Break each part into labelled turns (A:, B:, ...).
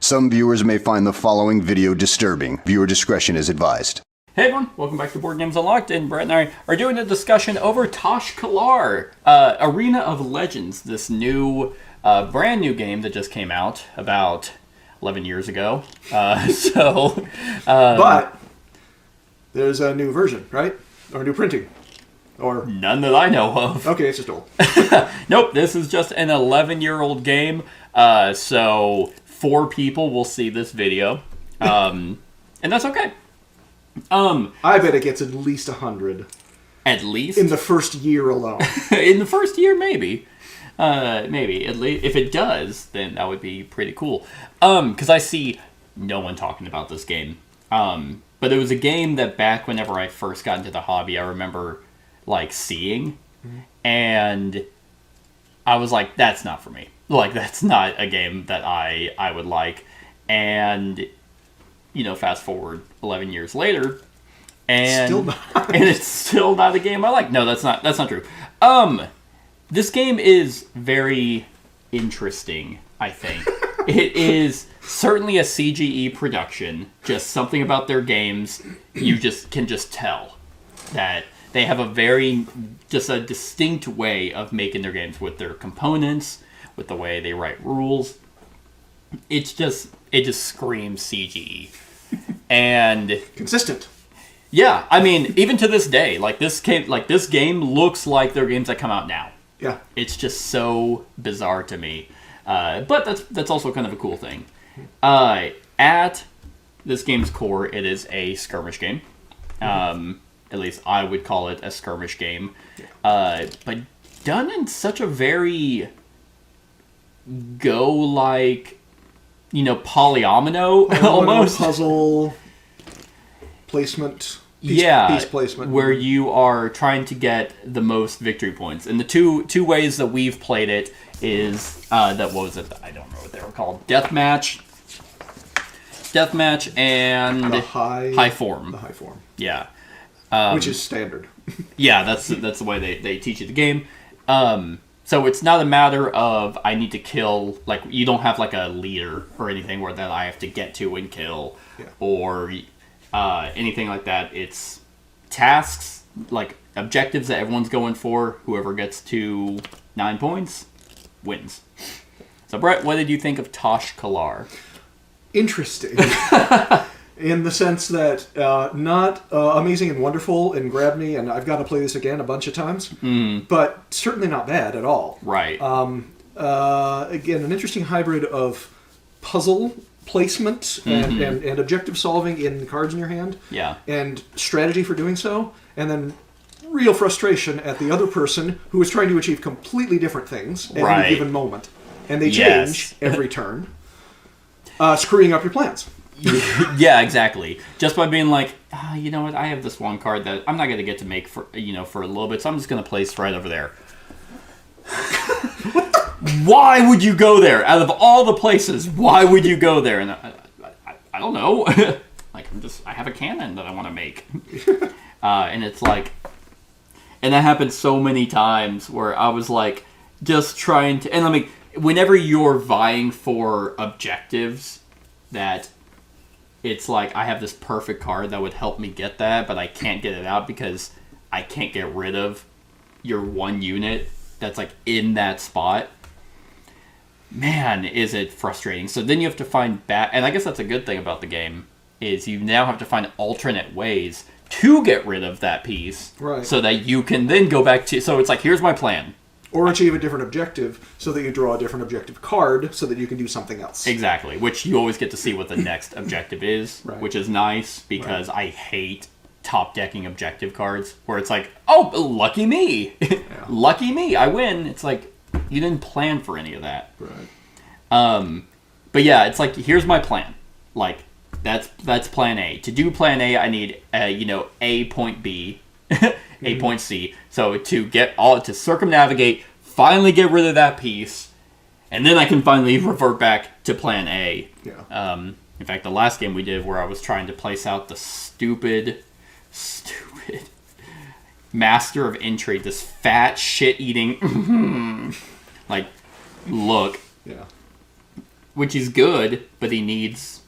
A: Some viewers may find the following video disturbing. Viewer discretion is advised.
B: Hey everyone, welcome back to Board Games Unlocked, and Brett and I are doing a discussion over Tash-Kalar, Arena of Legends, this new, brand new game that just came out about 11 years ago.
C: But there's a new version, right? Or a new printing. Or
B: none that I know of.
C: Okay, it's just old.
B: Nope, this is just an 11-year-old game, so 4 people will see this video, and that's okay.
C: I bet it gets at least 100.
B: At least?
C: In the first year alone.
B: In the first year, maybe. Maybe. At least, if it does, then that would be pretty cool. Because I see no one talking about this game. But it was a game that back whenever I first got into the hobby, I remember, like, seeing. Mm-hmm. And I was like, that's not for me. Like, that's not a game that I would like. And, you know, fast forward 11 years later, and
C: still not.
B: And it's still not a game I like. No, that's not true. This game is very interesting, I think. It is certainly a CGE production. Just something about their games, you can just tell that they have a distinct way of making their games with their components, with the way they write rules. It just screams CGE. And
C: consistent.
B: Yeah, I mean, even to this day, this game looks like their games that come out now.
C: Yeah.
B: It's just so bizarre to me. But that's also kind of a cool thing. At this game's core, it is a skirmish game. At least I would call it a skirmish game. But done in such a very polyomino almost.
C: Puzzle placement. Piece placement.
B: Where you are trying to get the most victory points. And the two ways that we've played it is what was it? I don't know what they were called. Deathmatch and
C: the high form. The high form.
B: Yeah.
C: Which is standard.
B: Yeah, that's the way they teach you the game. So it's not a matter of I need to kill, you don't have a leader or anything where that I have to get to and kill, or anything like that. It's tasks, objectives that everyone's going for. Whoever gets to 9 points wins. So Brett, what did you think of Tash-Kalar?
C: Interesting. In the sense that not amazing and wonderful and grabbed me, and I've got to play this again a bunch of times, but certainly not bad at all.
B: Right.
C: Again, an interesting hybrid of puzzle placement and objective solving in cards in your hand, and strategy for doing so, and then real frustration at the other person who is trying to achieve completely different things at any given moment. And they change every turn, screwing up your plans.
B: Yeah, exactly. Just by being you know what, I have this one card that I'm not going to get to make for a little bit, so I'm just going to place right over there. Why would you go there? Out of all the places, why would you go there? And I don't know. I have a cannon that I want to make. And it's and that happened so many times where I was just trying to, and whenever you're vying for objectives that it's I have this perfect card that would help me get that, but I can't get it out because I can't get rid of your one unit that's in that spot. Man, is it frustrating. So then you have to find and I guess that's a good thing about the game, is you now have to find alternate ways to get rid of that piece, so that you can then go back to, so it's here's my plan.
C: Or achieve a different objective, so that you draw a different objective card, so that you can do something else.
B: Exactly, which you always get to see what the next objective is, which is nice, because I hate top-decking objective cards, where it's oh, lucky me! Lucky me, I win! It's you didn't plan for any of that.
C: Right.
B: But yeah, it's here's my plan. That's plan A. To do plan A, I need, A point B, A point C. So to circumnavigate, finally get rid of that piece, and then I can finally revert back to plan A.
C: Yeah.
B: In fact, the last game we did where I was trying to place out the stupid master of intrigue, this fat shit-eating, look.
C: Yeah.
B: which is good, but he needs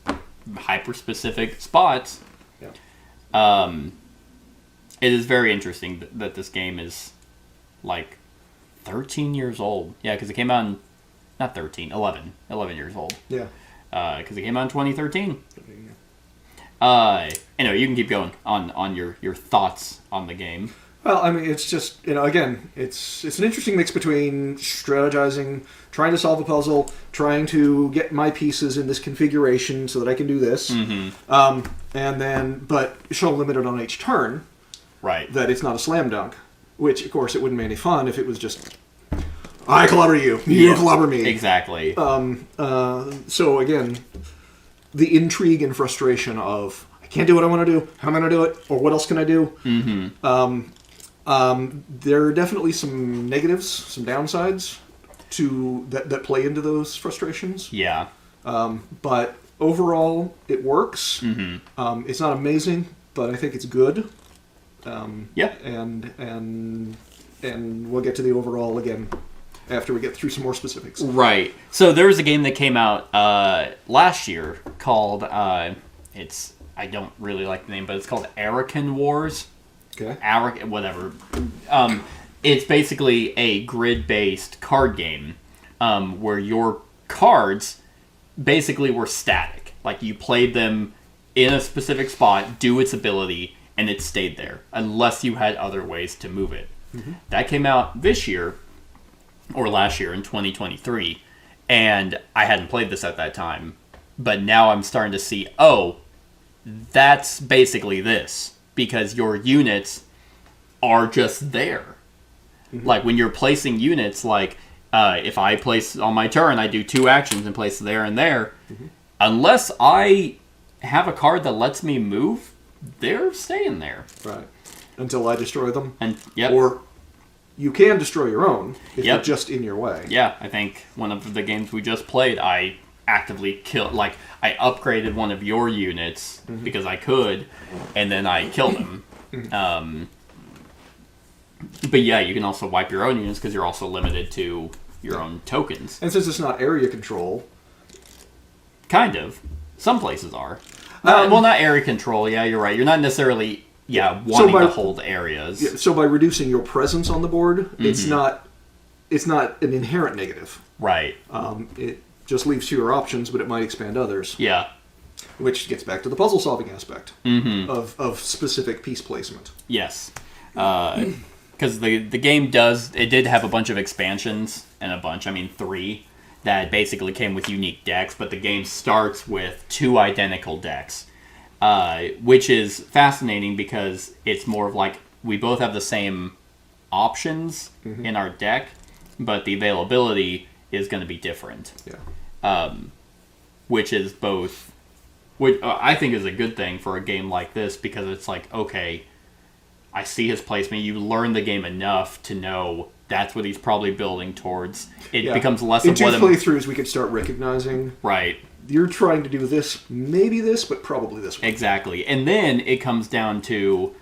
B: hyper-specific spots.
C: Yeah.
B: It is very interesting that this game is, like, 13 years old. Yeah, because it came out in... Not 13, 11. 11 years old.
C: Yeah.
B: Because it came out in 2013. Anyway, you can keep going on your thoughts on the game.
C: Well, I mean, it's just, again, it's an interesting mix between strategizing, trying to solve a puzzle, trying to get my pieces in this configuration so that I can do this, and then, but so limited on each turn,
B: right?
C: That it's not a slam dunk, which, of course, it wouldn't be any fun if it was just, I clobber you, you clobber me.
B: Exactly.
C: So, again, the intrigue and frustration of, I can't do what I want to do, how am I going to do it, or what else can I do? There are definitely some negatives, some downsides to that play into those frustrations.
B: Yeah.
C: But overall, it works. It's not amazing, but I think it's good.
B: Yeah.
C: And we'll get to the overall again after we get through some more specifics.
B: Right. So there was a game that came out last year called I don't really like the name, but it's called Arcane Wars.
C: Okay.
B: Whatever. It's basically a grid-based card game where your cards basically were static. Like, you played them in a specific spot, do its ability, and it stayed there, unless you had other ways to move it. That came out this year, or last year in 2023, and I hadn't played this at that time. But now I'm starting to see, that's basically this. Because your units are just there. Like, when you're placing units, like, if I place on my turn, I do 2 actions and place there and there. Unless I have a card that lets me move, they're staying there.
C: Right. Until I destroy them.
B: Yep.
C: Or you can destroy your own if
B: Yep.
C: they're just in your way.
B: Yeah, I think one of the games we just played, I actively killed, like, I upgraded one of your units because I could, and then I killed them. But yeah, you can also wipe your own units because you're also limited to your own tokens.
C: And since it's not area control...
B: Kind of. Some places are. Well, not area control, yeah, you're right. You're not necessarily, wanting to hold areas.
C: Yeah, so by reducing your presence on the board, it's not an inherent negative.
B: Right.
C: It just leaves fewer options, but it might expand others.
B: Yeah.
C: Which gets back to the puzzle-solving aspect of specific piece placement.
B: Yes. Because the game did have a bunch of expansions, and 3, that basically came with unique decks, but the game starts with 2 identical decks, which is fascinating because it's more of like, we both have the same options in our deck, but the availability is going to be different.
C: Yeah.
B: Which is both, which I think is a good thing for a game like this, because it's like, okay, I see his placement. You learn the game enough to know that's what he's probably building towards. It becomes less
C: in
B: of what...
C: In 2 playthroughs, we could start recognizing...
B: Right.
C: You're trying to do this, maybe this, but probably this one.
B: Exactly. And then it comes down to,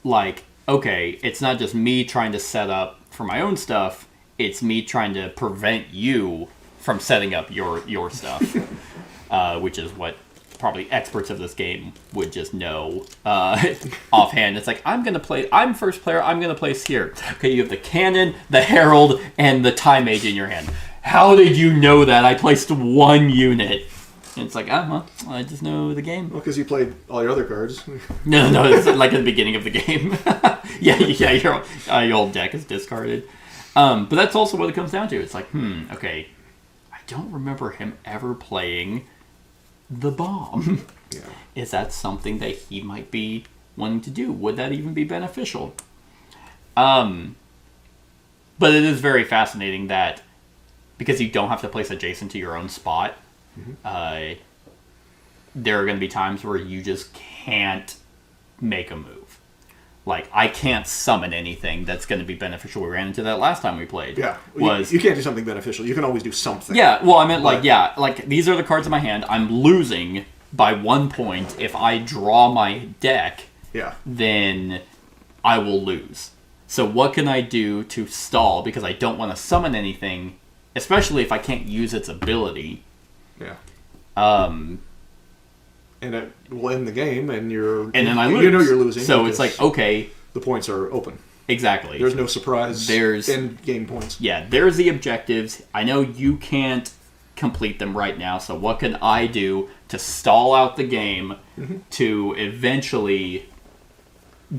B: like, okay, it's not just me trying to set up for my own stuff, it's me trying to prevent you from setting up your stuff. Which is what probably experts of this game would just know offhand. It's like, I'm first player, I'm going to place here. Okay, you have the cannon, the herald, and the time mage in your hand. How did you know that? I placed 1 unit. And it's like, I just know the game.
C: Well, because you played all your other cards.
B: No, it's like at the beginning of the game. yeah, your old deck is discarded. But that's also what it comes down to. It's like, okay, I don't remember him ever playing the bomb.
C: Yeah.
B: Is that something that he might be wanting to do? Would that even be beneficial? But it is very fascinating that because you don't have to place adjacent to your own spot, there are going to be times where you just can't make a move. Like, I can't summon anything that's going to be beneficial. We ran into that last time we played.
C: Yeah. You can't do something beneficial. You can always do something.
B: Yeah, well, I meant, like, these are the cards in my hand. I'm losing by 1 point. If I draw my deck, then I will lose. So what can I do to stall? Because I don't want to summon anything, especially if I can't use its ability.
C: Yeah.
B: And
C: it will end the game, and
B: then I lose.
C: You know you're losing.
B: So it's like, okay,
C: the points are open.
B: Exactly.
C: There's no surprise. End game points.
B: Yeah, there's the objectives. I know you can't complete them right now, so what can I do to stall out the game to eventually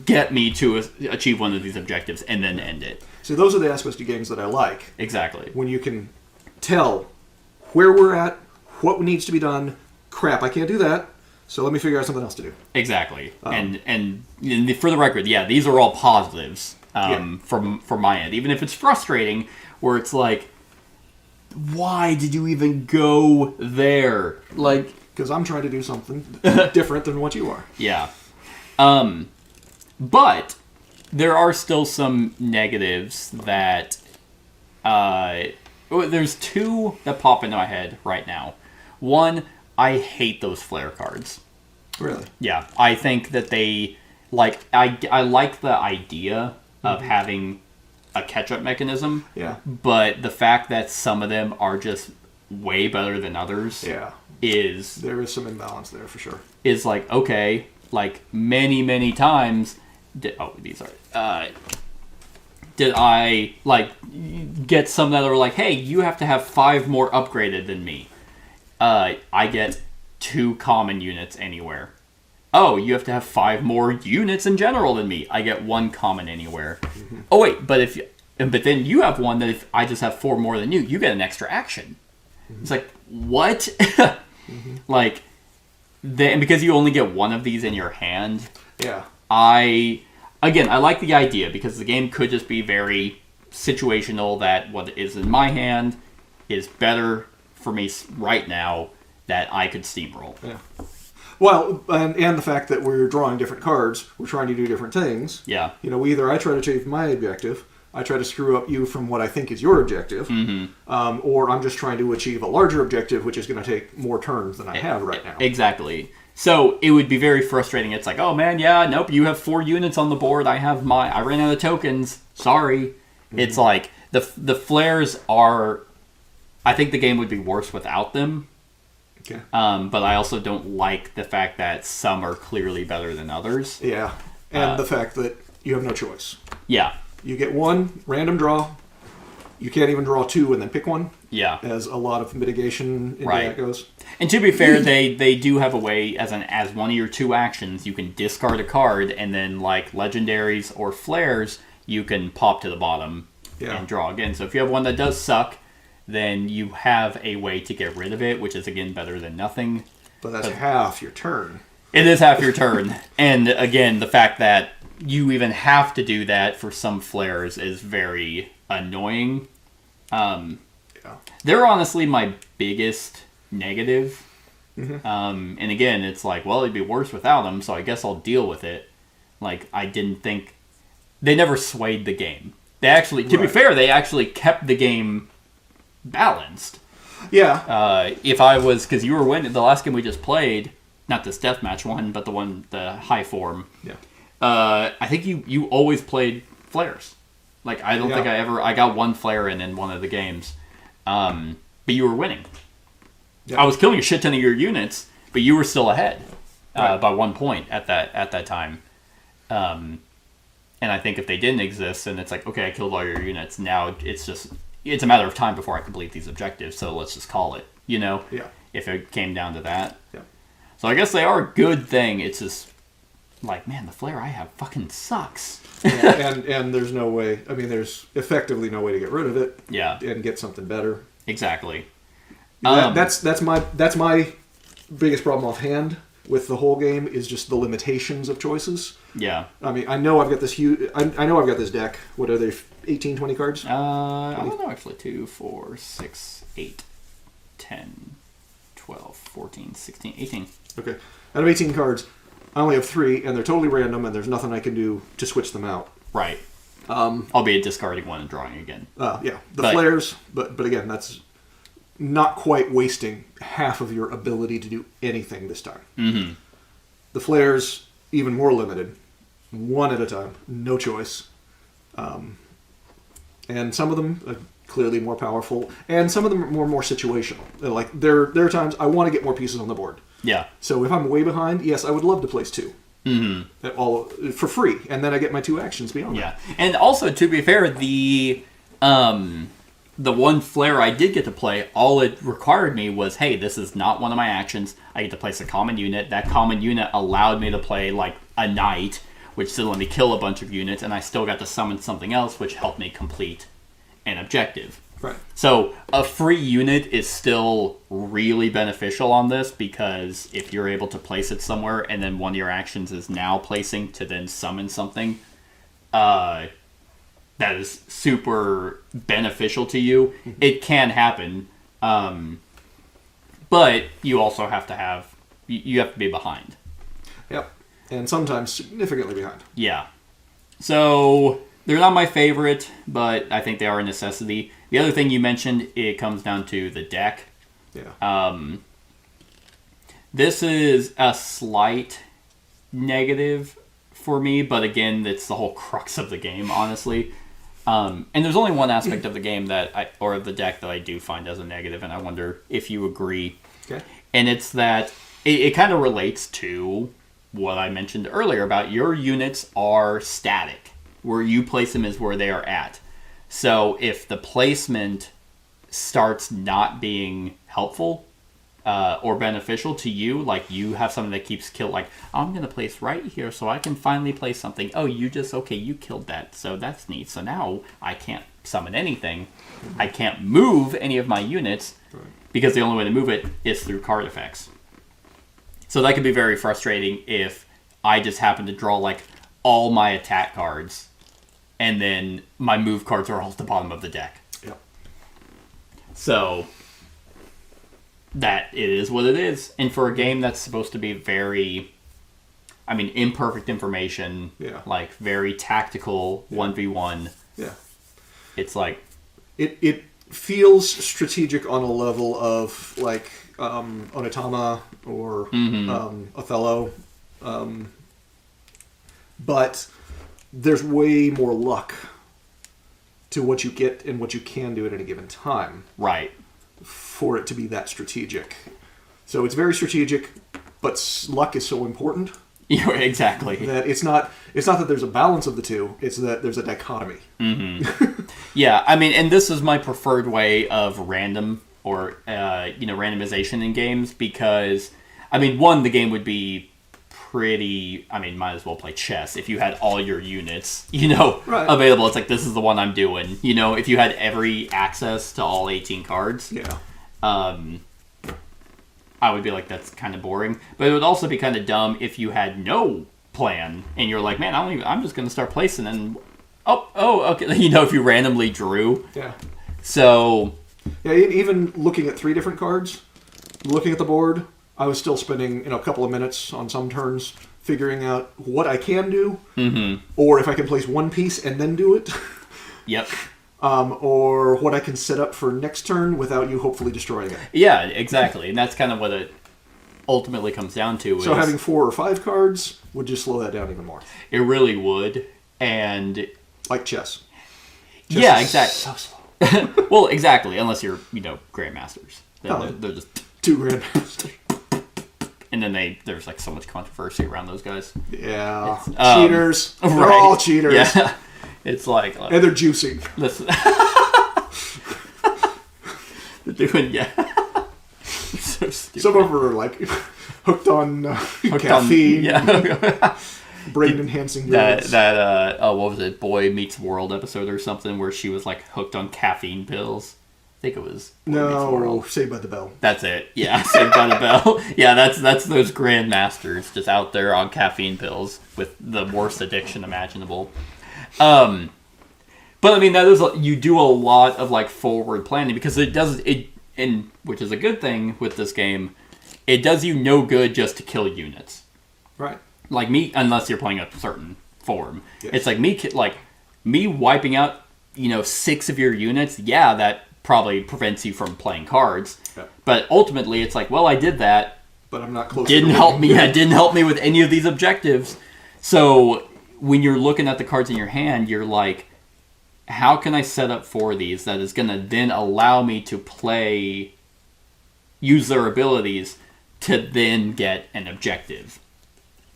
B: get me to achieve one of these objectives and then end it?
C: So those are the aspects of games that I like.
B: Exactly.
C: When you can tell where we're at, what needs to be done. Crap, I can't do that. So let me figure out something else to do.
B: Exactly. And for the record, yeah, these are all positives from my end. Even if it's frustrating, where it's like, why did you even go there? Like,
C: because I'm trying to do something different than what you are.
B: Yeah. But there are still some negatives that there's two that pop into my head right now. One, I hate those flare cards.
C: Really?
B: Yeah. I think that they I like the idea of having a catch-up mechanism.
C: Yeah.
B: But the fact that some of them are just way better than others.
C: Yeah. There is some imbalance there for sure.
B: Is like, okay, like many times did I get some that are like, hey, you have to have 5 more upgraded than me. I get 2 common units anywhere. Oh, you have to have 5 more units in general than me. I get 1 common anywhere. Oh wait, but then you have one that if I just have 4 more than you get an extra action. It's like, what? Like, and because you only get 1 of these in your hand.
C: Yeah.
B: I like the idea because the game could just be very situational, that what is in my hand is better for me right now that I could steamroll.
C: Yeah. Well, and the fact that we're drawing different cards, we're trying to do different things.
B: Yeah.
C: Either I try to achieve my objective, I try to screw up you from what I think is your objective, or I'm just trying to achieve a larger objective, which is going to take more turns than I have right now.
B: Exactly. So it would be very frustrating. It's like, oh man, yeah, nope, you have 4 units on the board. I ran out of tokens. Sorry. It's like the flares are. I think the game would be worse without them.
C: Okay.
B: But I also don't like the fact that some are clearly better than others.
C: Yeah, and the fact that you have no choice.
B: Yeah.
C: You get 1 random draw. You can't even draw 2 and then pick one.
B: Yeah.
C: As a lot of mitigation into that goes.
B: And to be fair, they do have a way, as one of your 2 actions, you can discard a card, and then like legendaries or flares, you can pop to the bottom and draw again. So if you have one that does suck, then you have a way to get rid of it, which is again better than nothing.
C: But that's half your turn.
B: It is half your turn. And again, the fact that you even have to do that for some flares is very annoying. They're honestly my biggest negative. And again, it's like, well, it'd be worse without them, so I guess I'll deal with it. Like, I didn't think... They never swayed the game. They actually, to be fair, they actually kept the game balanced.
C: Yeah.
B: Because you were winning the last game we just played, not this deathmatch one, but the high form.
C: Yeah.
B: I think you always played flares. Like, I don't think I got 1 flare in one of the games. But you were winning. Yeah. I was killing a shit ton of your units, but you were still ahead by 1 point at that time. And I think if they didn't exist, then it's like, okay, I killed all your units. Now it's a matter of time before I complete these objectives, so let's just call it, Yeah. If it came down to that.
C: Yeah.
B: So I guess they are a good thing. It's just like, man, the flare I have fucking sucks.
C: and there's no way. I mean, there's effectively no way to get rid of it.
B: Yeah.
C: And get something better.
B: Exactly.
C: That's my biggest problem offhand with the whole game is just the limitations of choices.
B: Yeah.
C: I mean, I know I've got this huge. I know I've got this deck. What are they? 18, 20 cards?
B: I don't know actually. 2, 4, 6, 8, 10, 12, 14, 16, 18.
C: Okay. Out of 18 cards, I only have 3, and they're totally random, and there's nothing I can do to switch them out.
B: Right. Albeit discarding 1 and drawing again.
C: Yeah. The flares, but again, that's not quite wasting half of your ability to do anything this time.
B: Mm-hmm.
C: The flares, even more limited. 1 at a time. No choice. And some of them, clearly more powerful, and some of them are more situational. Like there are times I want to get more pieces on the board.
B: Yeah.
C: So if I'm way behind, yes, I would love to place 2. All for free, and then I get my 2 actions beyond that.
B: Yeah, and also to be fair, the one flare I did get to play, all it required me was, hey, this is not one of my actions. I get to place a common unit. That common unit allowed me to play like a knight, which still let me kill a bunch of units, and I still got to summon something else, which helped me complete an objective.
C: Right.
B: So a free unit is still really beneficial on this, because if you're able to place it somewhere and then one of your actions is now placing to then summon something, that is super beneficial to you. It can happen, but you also have to have you have to be behind.
C: Yep, and sometimes significantly behind.
B: Yeah. So they're not my favorite, but I think they are a necessity. The other thing you mentioned, it comes down to the deck.
C: Yeah.
B: This is a slight negative for me, but again, it's the whole crux of the game, honestly. And there's only one aspect of the game or of the deck that I do find as a negative, and I wonder if you agree.
C: Okay.
B: And it's that it kind of relates to what I mentioned earlier about your units are static. Where you place them is where they are at. So if the placement starts not being helpful or beneficial to you, like you have something that keeps kill, like I'm going to place right here so I can finally place something. Oh, you killed that. So that's neat. So now I can't summon anything. I can't move any of my units because the only way to move it is through card effects. So that could be very frustrating if I just happen to draw like all my attack cards and then my move cards are all at the bottom of the deck.
C: Yep.
B: So that it is what it is. And for a game that's supposed to be very, imperfect information, like very tactical 1v1, it's like...
C: It feels strategic on a level of like Onitama or Othello, but there's way more luck to what you get and what you can do at any given time.
B: Right.
C: For it to be that strategic. So it's very strategic, but luck is so important.
B: Yeah, exactly.
C: That it's not that there's a balance of the two, it's that there's a dichotomy.
B: Mm-hmm. Yeah, and this is my preferred way of random or randomization in games because, one, the game would be pretty, might as well play chess if you had all your units, available. It's like, this is the one I'm doing. If you had every access to all 18 cards, I would be like, that's kind of boring. But it would also be kind of dumb if you had no plan and you're like, man, I'm just going to start placing and okay. If you randomly drew. Yeah. So.
C: Yeah, even looking at 3 different cards, looking at the board, I was still spending a couple of minutes on some turns figuring out what I can do, or if I can place one piece and then do it.
B: Yep.
C: Or what I can set up for next turn without you hopefully destroying it.
B: Yeah, exactly. And that's kind of what it ultimately comes down to.
C: So having 4 or 5 cards would just slow that down even more.
B: It really would. And...
C: like chess.
B: Yeah, exactly. So slow. Well, exactly. Unless you're, grandmasters. They're just...
C: 2 grandmasters.
B: And then there's like so much controversy around those guys.
C: Yeah. Cheaters. They're all cheaters.
B: Yeah. It's like...
C: and they're juicing.
B: Listen. They're doing... Yeah. So stupid.
C: Some of them are like hooked on caffeine. Brain enhancing pills.
B: What was it? Boy Meets World episode or something where she was like hooked on caffeine pills. I think it was
C: Saved by the Bell.
B: That's it. Yeah, Saved by the Bell. Yeah, that's those grandmasters just out there on caffeine pills with the worst addiction imaginable. But that is, you do a lot of like forward planning because it does it, and which is a good thing with this game. It does you no good just to kill units.
C: Right.
B: Like me, unless you're playing a certain form. Yes. It's like me wiping out 6 of your units. Yeah, that probably prevents you from playing cards. Yeah. But ultimately, it's like, well, I did that.
C: But I'm not close.
B: Didn't help me. It didn't help me with any of these objectives. So when you're looking at the cards in your hand, you're like, how can I set up for these that is going to then allow me to use their abilities to then get an objective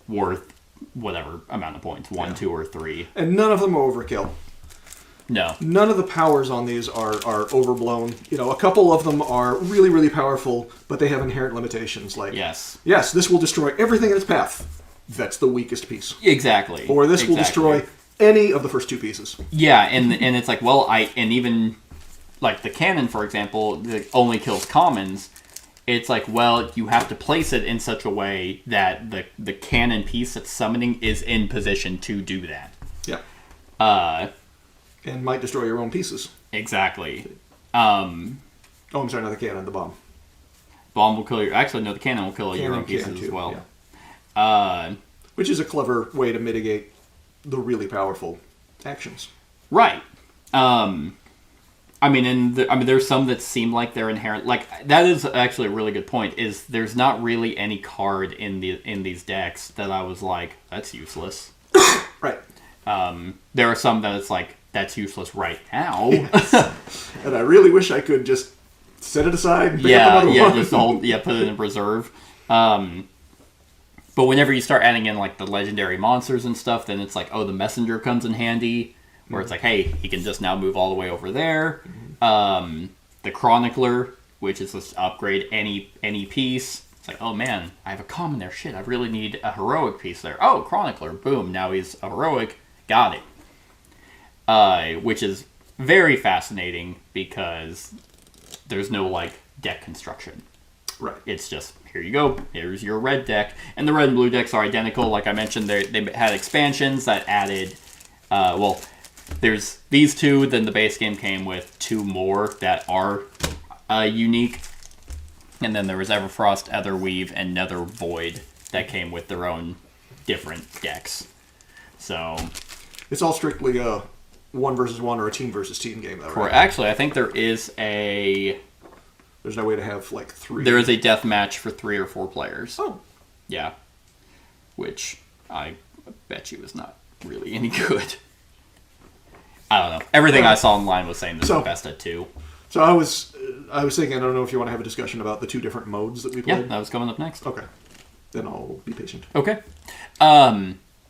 B: worth whatever amount of points, 1, 2, or 3.
C: And none of them are overkill.
B: No.
C: None of the powers on these are overblown. A couple of them are really, really powerful, but they have inherent limitations. Like, yes, this will destroy everything in its path. That's the weakest piece.
B: Exactly.
C: Or this will destroy any of the first 2 pieces.
B: Yeah, and it's like, well, and even, like, the cannon, for example, that only kills commons, it's like, well, you have to place it in such a way that the cannon piece that's summoning is in position to do that.
C: Yeah. And might destroy your own pieces.
B: Exactly.
C: I'm sorry, not the cannon, the bomb.
B: Bomb will kill your... Actually, no, the cannon will kill your own pieces as well.
C: Yeah. Which is a clever way to mitigate the really powerful actions.
B: Right. There's some that seem like they're inherent. Like, that is actually a really good point, is there's not really any card in these decks that I was like, that's useless.
C: Right.
B: There are some that it's like, that's useless right now.
C: Yes. And I really wish I could just set it aside and pick up another one.
B: Put it in reserve. But whenever you start adding in like the legendary monsters and stuff, then it's like, oh, the messenger comes in handy, where it's like, hey, he can just now move all the way over there. The chronicler, which is just upgrade any piece. It's like, oh man, I have a common there. Shit, I really need a heroic piece there. Oh, chronicler, boom, now he's a heroic. Got it. Which is very fascinating because there's no, like, deck construction.
C: Right.
B: It's just, here you go, here's your red deck. And the red and blue decks are identical. Like I mentioned, they had expansions that added, there's these 2, then the base game came with 2 more that are unique. And then there was Everfrost, Etherweave, and Nether Void that came with their own different decks. So...
C: It's all strictly a 1 versus 1 or a team versus team game, though, right?
B: Actually, I think there is a...
C: There's no way to have, like, 3.
B: There is a death match for 3 or 4 players.
C: Oh.
B: Yeah. Which I bet you is not really any good. I don't know. Everything I saw online was saying this is best at 2.
C: So I was thinking, I don't know if you want to have a discussion about the 2 different modes that we played.
B: Yeah, that was coming up next.
C: Okay. Then I'll be patient.
B: Okay.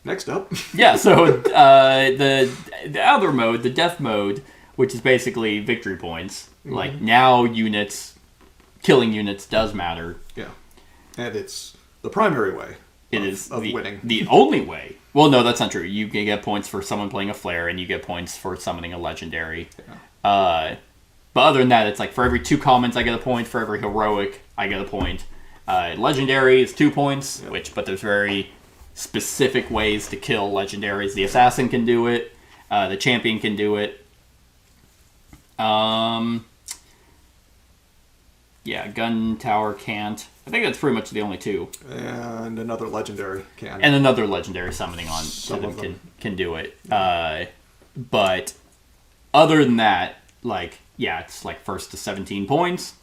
C: Next up.
B: Yeah, so the other mode, the death mode, which is basically victory points. Mm-hmm. Like, now killing units does matter.
C: Yeah. And it's the primary way
B: of
C: winning.
B: The only way. Well, no, that's not true. You can get points for someone playing a flare, and you get points for summoning a legendary. Yeah. But other than that, it's like for every 2 commons, I get a point. For every heroic, I get a point. Legendary is 2 points, but there's very specific ways to kill legendaries. The assassin can do it. The champion can do it. Gun Tower can't. I think that's pretty much the only 2. And
C: another legendary can.
B: And another legendary summoning on them can do it. But other than that, like, yeah, it's like first to 17 points.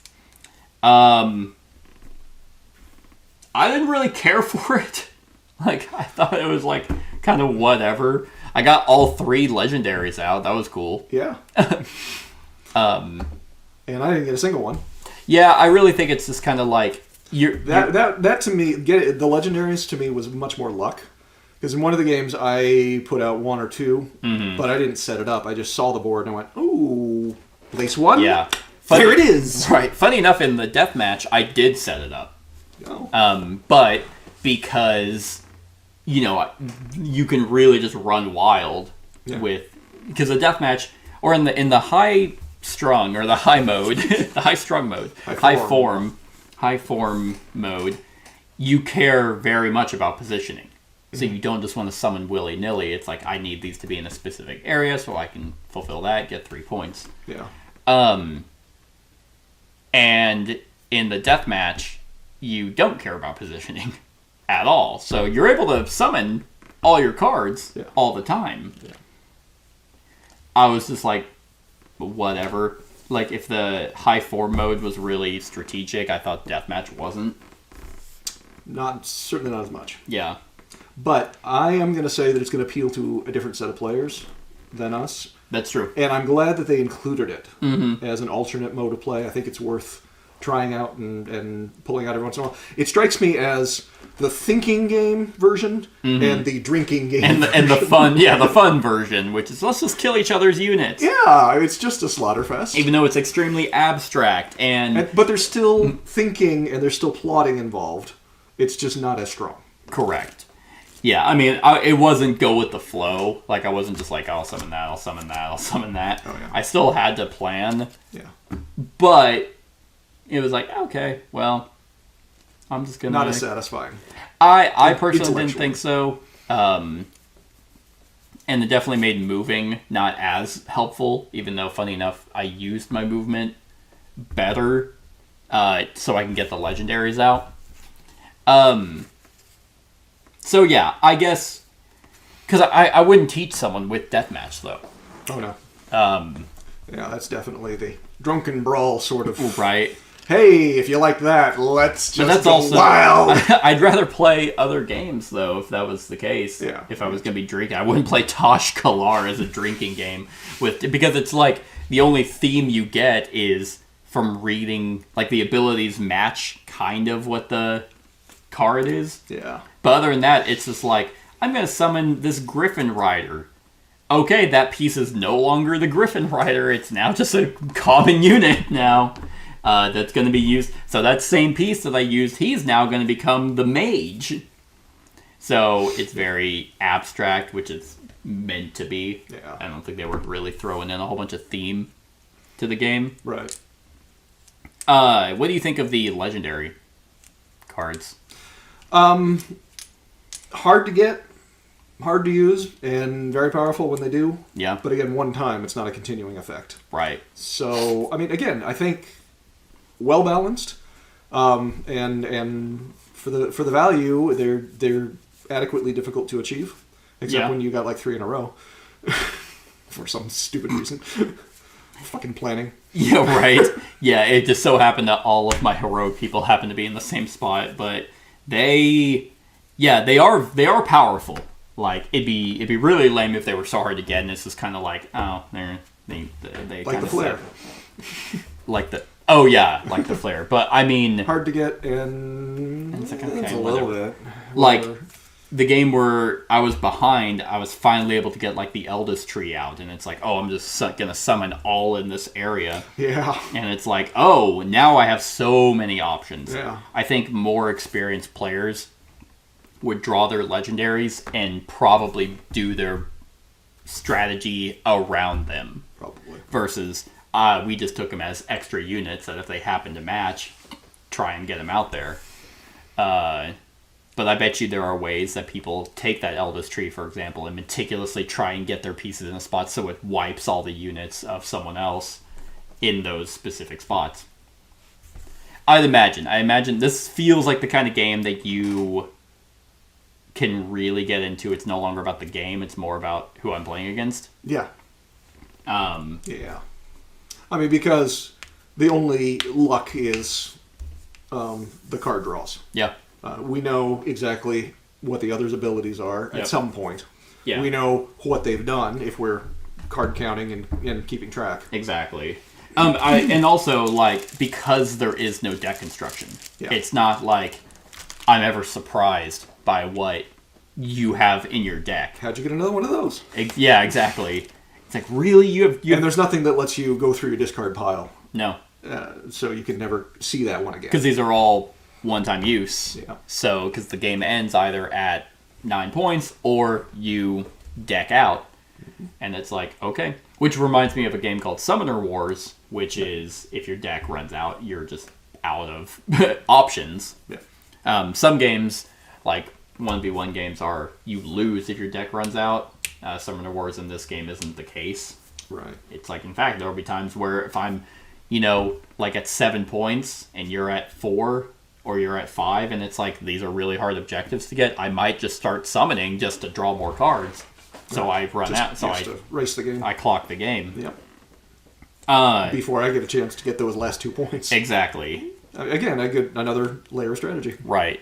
B: I didn't really care for it. Like, I thought it was, like, kind of whatever. I got all 3 legendaries out. That was cool.
C: Yeah. And I didn't get a single one.
B: Yeah, I really think it's just kind of like...
C: That to me, the legendaries to me was much more luck. Because in one of the games, I put out 1 or 2, but I didn't set it up. I just saw the board and I went, ooh, place 1?
B: Yeah.
C: There it is!
B: Right. Funny enough, in the deathmatch, I did set it up.
C: Oh.
B: But because... you can really just run wild with... Because the deathmatch, or in the high strung, or the high mode, the high strung mode, high form mode, you care very much about positioning. So you don't just want to summon willy-nilly. It's like, I need these to be in a specific area so I can fulfill that, get 3 points.
C: Yeah.
B: And in the deathmatch, you don't care about positioning at all. So you're able to summon all your cards all the time. Yeah. I was just like, whatever. Like, if the high form mode was really strategic, I thought deathmatch wasn't.
C: Certainly not as much.
B: Yeah.
C: But I am going to say that it's going to appeal to a different set of players than us.
B: That's true.
C: And I'm glad that they included it as an alternate mode of play. I think it's worth trying out and pulling out every once in a while. It strikes me as the thinking game version and the drinking game
B: and the fun version, which is let's just kill each other's units.
C: Yeah, it's just a slaughter fest.
B: Even though it's extremely abstract
C: but there's still thinking and there's still plotting involved. It's just not as strong.
B: Correct. Yeah, I mean, it wasn't go with the flow. Like, I wasn't just like, I'll summon that, I'll summon that, I'll summon that.
C: Oh, yeah.
B: I still had to plan.
C: Yeah.
B: But it was like, okay, well, I'm just going to...
C: Not as satisfying.
B: I personally didn't think so. And it definitely made moving not as helpful, even though, funny enough, I used my movement better so I can get the legendaries out. So yeah, I guess because I wouldn't teach someone with deathmatch though.
C: Oh no. Yeah, that's definitely the drunken brawl sort of.
B: Right.
C: Hey, if you like that, let's just go
B: also,
C: wild.
B: I'd rather play other games though if that was the case.
C: Yeah.
B: If I was gonna be drinking, I wouldn't play Tash-Kalar as a drinking game because it's like the only theme you get is from reading, like the abilities match kind of what the card is.
C: Yeah.
B: But other than that, it's just like, I'm going to summon this Griffin Rider. Okay, that piece is no longer the Griffin Rider. It's now just a common unit now that's going to be used. So that same piece that I used, he's now going to become the mage. So it's very abstract, which it's meant to be.
C: Yeah.
B: I don't think they were really throwing in a whole bunch of theme to the game.
C: Right.
B: What do you think of the legendary cards?
C: Hard to get, hard to use, and very powerful when they do.
B: Yeah.
C: But again, one time, it's not a continuing effect.
B: Right.
C: So, I mean, again, I think well balanced, and for the value, they're adequately difficult to achieve, except when you got like 3 in a row for some stupid reason. Fucking planning.
B: Yeah, right. Yeah, it just so happened that all of my heroic people happen to be in the same spot, but they are powerful. Like it'd be really lame if they were so hard to get, and it's just kind of like, oh, they
C: like the flare.
B: Like the flare. But I mean,
C: hard to get, and
B: it's like, okay,
C: it's a little bit
B: like. The game where I was behind, I was finally able to get like the eldest tree out, and it's like, oh, I'm just gonna summon all in this area.
C: Yeah.
B: And it's like, oh, now I have so many options.
C: Yeah.
B: I think more experienced players would draw their legendaries and probably do their strategy around them.
C: Probably.
B: Versus, we just took them as extra units that if they happen to match, try and get them out there. But I bet you there are ways that people take that eldest tree, for example, and meticulously try and get their pieces in a spot so it wipes all the units of someone else in those specific spots. I imagine this feels like the kind of game that you can really get into. It's no longer about the game, it's more about who I'm playing against.
C: Yeah.
B: Yeah.
C: I mean, because the only luck is the card draws.
B: Yeah.
C: We know exactly what the other's abilities are at some point.
B: Yeah.
C: We know what they've done if we're card counting and keeping track.
B: Exactly. And also, like, because there is no deck construction, it's not like I'm ever surprised by what you have in your deck.
C: How'd you get another one of those?
B: Yeah, exactly. It's like, really? You have...
C: And there's nothing that lets you go through your discard pile.
B: No.
C: So you can never see that one again.
B: Because these are all one-time use.
C: Yeah.
B: So, because the game ends either at 9 points or you deck out. And it's like, okay. Which reminds me of a game called Summoner Wars, which is if your deck runs out, you're just out of options.
C: Yeah.
B: Some games, like 1v1 games, are you lose if your deck runs out. Summoner Wars in this game isn't the case.
C: Right.
B: It's like, in fact, there will be times where if I'm, like at 7 points and you're at 4 or you're at 5 and it's like, these are really hard objectives to get, I might just start summoning just to draw more cards. So I run out. So I
C: race the game.
B: I clock the game.
C: Yep. Before I get a chance to get those last 2 points.
B: Exactly.
C: Again, I get another layer of strategy.
B: Right.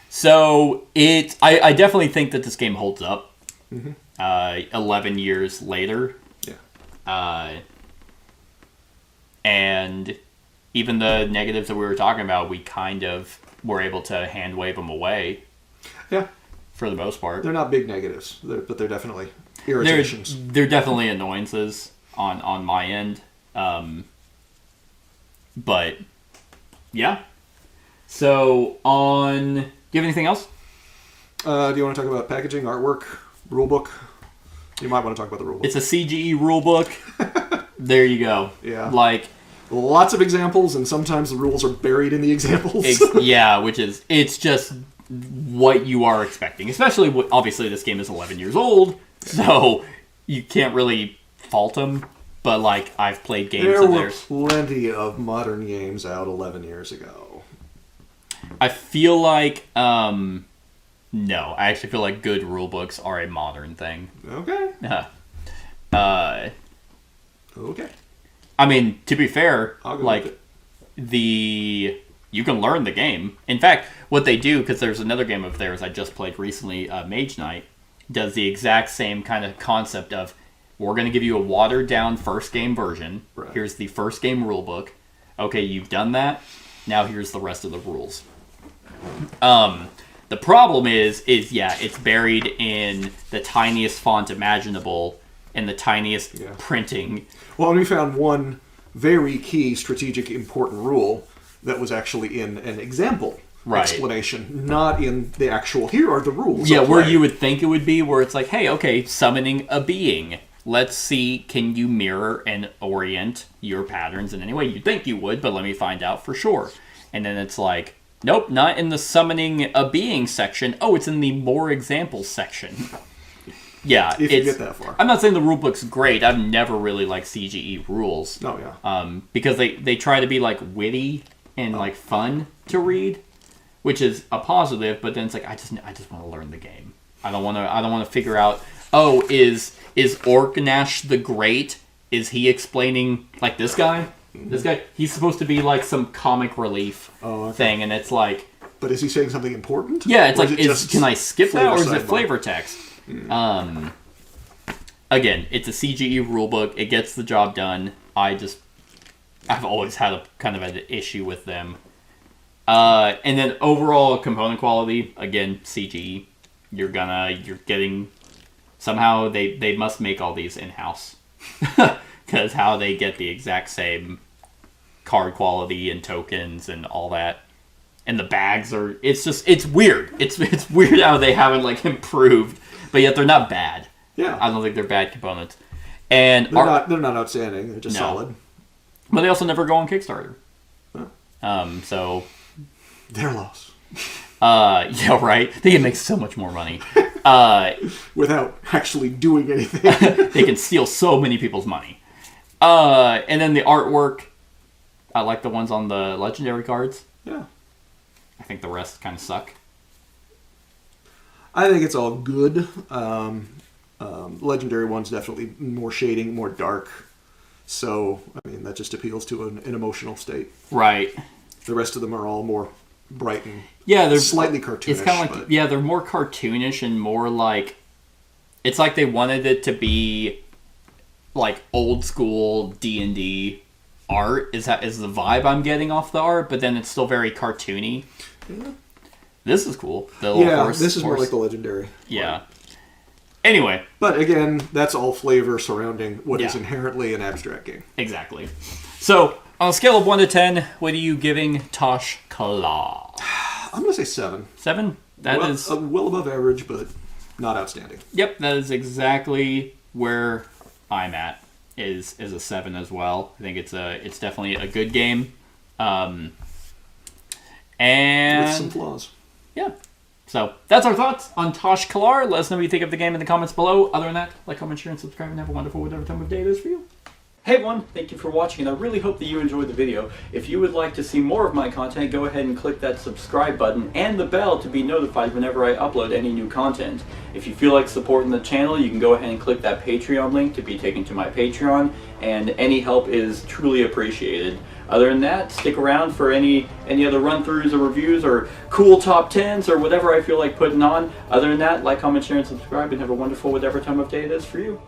B: So I definitely think that this game holds up. 11 years later.
C: Yeah.
B: And even the negatives that we were talking about, we kind of were able to hand wave them away.
C: Yeah.
B: For the most part.
C: They're not big negatives, but they're definitely irritations.
B: They're definitely annoyances on my end. But, yeah. So, do you have anything else?
C: Do you want to talk about packaging, artwork, rulebook? You might want to talk about the rulebook.
B: It's a CGE rulebook. There you go.
C: Yeah.
B: Like,
C: lots of examples, and sometimes the rules are buried in the examples.
B: Yeah, it's just what you are expecting. Especially, obviously, this game is 11 years old, so you can't really fault them. But, like, I've played games
C: there
B: of
C: were
B: theirs.
C: plenty of modern games out 11 years ago.
B: I feel like, no. I actually feel like good rulebooks are a modern thing.
C: Okay. Okay.
B: I mean, to be fair,
C: I'll go
B: like,
C: with
B: you can learn the game. In fact, what they do, because there's another game of theirs I just played recently, Mage Knight, does the exact same kind of concept of, we're going to give you a watered-down first game version.
C: Right.
B: Here's the first game rulebook. Okay, you've done that. Now here's the rest of the rules. The problem is it's buried in the tiniest font imaginable and the tiniest printing.
C: Well, and we found one very key, strategic, important rule that was actually in an example explanation, not in the actual, here are the rules.
B: Yeah, where you would think it would be, where it's like, hey, okay, summoning a being. Let's see, can you mirror and orient your patterns in any way? You'd think you would, but let me find out for sure. And then it's like, nope, not in the summoning a being section. Oh, it's in the more examples section. Yeah,
C: if you get that far.
B: I'm not saying the rulebook's great. I've never really liked CGE rules.
C: Oh, yeah.
B: Because they try to be, like, witty and, like, fun to read, which is a positive, but then it's like, I just want to learn the game. I don't want to figure out, oh, is Orgnash the Great, is he explaining, like, this guy? This guy, he's supposed to be like some comic relief thing, and it's like...
C: But is he saying something important?
B: Yeah, it's like, can I skip that, or is it flavor text? Again, it's a CGE rulebook. It gets the job done. I've always had a kind of an issue with them. And then overall component quality, again, CGE. You're getting... Somehow they must make all these in-house. Because how they get the exact same card quality and tokens and all that. And the bags are... It's weird. It's weird how they haven't, like, improved. But yet they're not bad.
C: Yeah.
B: I don't think they're bad components. And
C: they're not outstanding. They're just solid.
B: But they also never go on Kickstarter.
C: Huh.
B: So...
C: Their loss.
B: Yeah, right? They can make so much more money.
C: Without actually doing anything.
B: They can steal so many people's money. And then the artwork, I like the ones on the legendary cards.
C: Yeah.
B: I think the rest kind of suck.
C: I think it's all good. Legendary ones definitely more shading, more dark. So, I mean, that just appeals to an emotional state.
B: Right.
C: The rest of them are all more bright and
B: they're
C: slightly cartoonish.
B: It's kind of like, they're more cartoonish and more like, it's like they wanted it to be like old school D&D art is the vibe I'm getting off the art, but then it's still very cartoony.
C: Yeah.
B: This is cool. The little horse,
C: this is more like the legendary.
B: Yeah. Anyway.
C: But again, that's all flavor surrounding what is inherently an abstract game.
B: Exactly. So, on a scale of 1 to 10, what are you giving Tash-Kalar?
C: I'm going to say 7.
B: 7? That is
C: well above average, but not outstanding.
B: Yep, that is exactly where I'm at. Is a 7 as well. I think it's definitely a good game. And
C: with some flaws.
B: Yeah. So that's our thoughts on Tash-Kalar. Let us know what you think of the game in the comments below. Other than that, like, comment, share, and subscribe, and have a wonderful whatever time of day it is for you. Hey everyone, thank you for watching, and I really hope that you enjoyed the video. If you would like to see more of my content, go ahead and click that subscribe button and the bell to be notified whenever I upload any new content. If you feel like supporting the channel, you can go ahead and click that Patreon link to be taken to my Patreon, and any help is truly appreciated. Other than that, stick around for any other run-throughs or reviews or cool top 10s or whatever I feel like putting on. Other than that, like, comment, share, and subscribe, and have a wonderful whatever time of day it is for you.